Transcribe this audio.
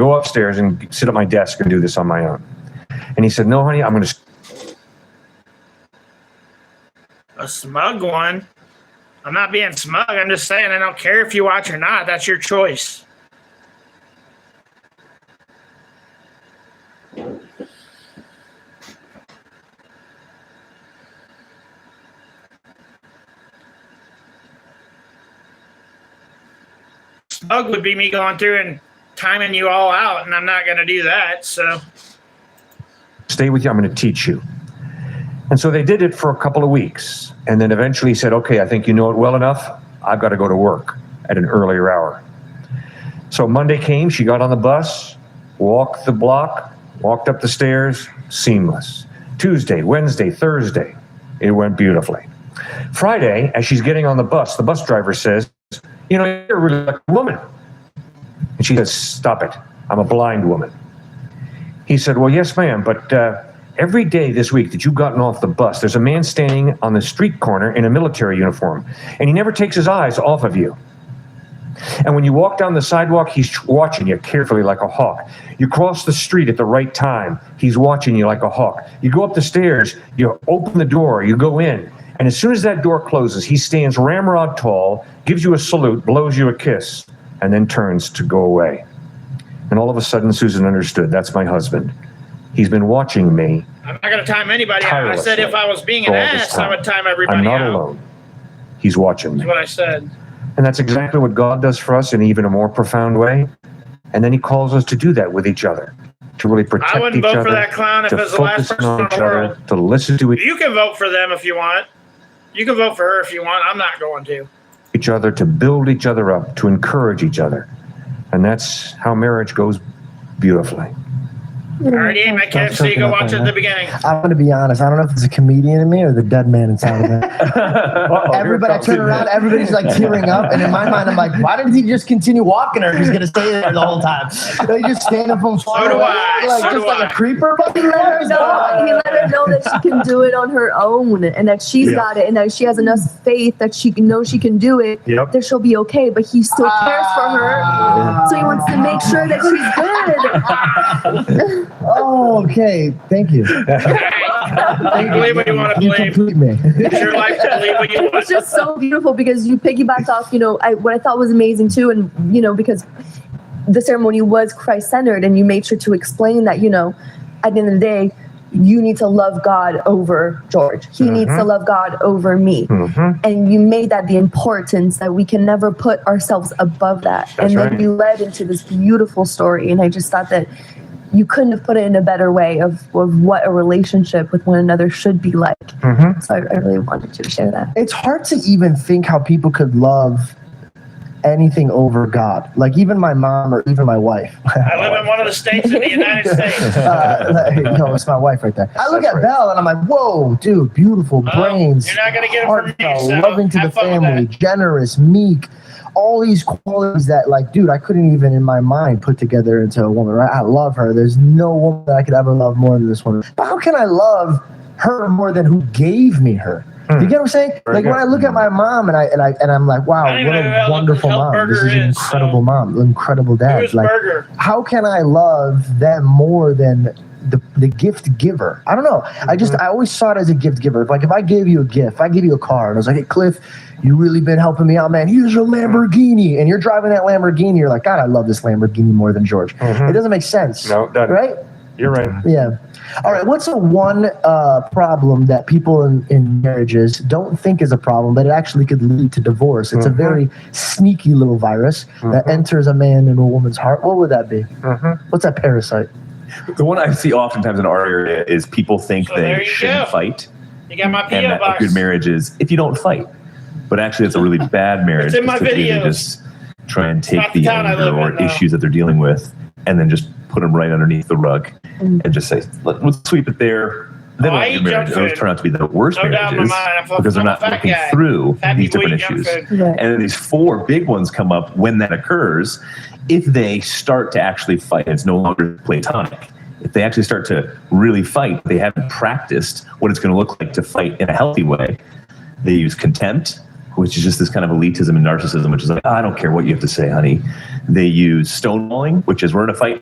go upstairs and sit at my desk and do this on my own. And he said, no, honey, I'm going to... A smug one? I'm not being smug. I'm just saying I don't care if you watch or not. That's your choice. Smug would be me going through and timing you all out, and I'm not going to do that, so... Stay with you. I'm going to teach you. And so they did it for a couple of weeks. And then eventually he said, okay, I think you know it well enough. I've got to go to work at an earlier hour. So Monday came, she got on the bus, walked the block, walked up the stairs, seamless. Tuesday, Wednesday, Thursday, it went beautifully. Friday, as she's getting on the bus driver says, you know, you're really like a woman. And she says, stop it. I'm a blind woman. He said, well, yes, ma'am, but every day this week that you've gotten off the bus, there's a man standing on the street corner in a military uniform, and he never takes his eyes off of you. And when you walk down the sidewalk, he's watching you carefully like a hawk. You cross the street at the right time, he's watching you like a hawk. You go up the stairs, you open the door, you go in, and as soon as that door closes, he stands ramrod tall, gives you a salute, blows you a kiss, and then turns to go away. And all of a sudden, Susan understood, that's my husband. He's been watching me. I'm not going to time anybody out. I said if I was being an ass, I would time everybody out. I'm not alone. He's watching me. That's what I said. And that's exactly what God does for us in even a more profound way. And then he calls us to do that with each other, to really protect each other. I wouldn't vote for that clown if it was the last person in the world. To listen to You can vote for them if you want. You can vote for her if you want. I'm not going to. Each other, to build each other up, to encourage each other. And that's how marriage goes beautifully. I already ate my KFC. Go watch it at the beginning. I'm going to be honest. I don't know if it's a comedian in me or the dead man inside of me. Everybody, I turn around, everybody's like tearing up. And in my mind, I'm like, why didn't he just continue walking, or he's going to stay there the whole time? They just stand up from far away, like a creeper. He let her know that she can do it on her own, and that she's got it, and that she has enough faith that she knows she can do it, that she'll be okay. But he still cares for her, so he wants to make sure that she's good. Oh, okay. Thank you. You believe what you want to believe. It's your life to believe what you want. It's just so beautiful because you piggybacked off, what I thought was amazing too. And, because the ceremony was Christ-centered, and you made sure to explain that, at the end of the day, you need to love God over George. He needs to love God over me. And you made that the importance that we can never put ourselves above that. That's then you led into this beautiful story. And I just thought that you couldn't have put it in a better way of what a relationship with one another should be like. So I really wanted to share that. It's hard to even think how people could love anything over God. Like even my mom or even my wife. I live in one of the states in the United States. No, it's my wife right there. I look at Belle and I'm like, whoa, dude, beautiful brains. You're not going to get it from me. So loving to the family, generous, meek. All these qualities that, like, dude, I couldn't even in my mind put together into a woman, right? I love her. There's no woman that I could ever love more than this woman. But how can I love her more than who gave me her? You get what I'm saying? Like when I look at my mom and I'm like, wow, what a wonderful mom. This is an incredible mom, incredible dad. Like, how can I love them more than the gift giver? I don't know. I always saw it as a gift giver. Like if I gave you a gift, if I gave you a car and I was like, hey, Cliff, you really been helping me out, man. Here's your Lamborghini. And you're driving that Lamborghini. You're like, God, I love this Lamborghini more than George. It doesn't make sense. No, it doesn't. Right? You're right. Yeah. All right. What's one problem that people in marriages don't think is a problem, but it actually could lead to divorce? It's a very sneaky little virus that enters a man and a woman's heart. What would that be? What's that parasite? The one I see oftentimes in our area is people think they shouldn't fight. You got my P.O. And that box. a good marriage is if you don't fight. But actually, it's a really bad marriage. It's in my because they videos. just try and take the anger or issues that they're dealing with and then just put them right underneath the rug and just say, let's sweep it there. Then those turn out to be the worst marriages because they're not looking through these different issues. And then these four big ones come up when that occurs. If they start to actually fight, it's no longer platonic. If they actually start to really fight, they haven't practiced what it's going to look like to fight in a healthy way. They use contempt, which is just this kind of elitism and narcissism, which is like, I don't care what you have to say, honey. They use stonewalling, which is we're in a fight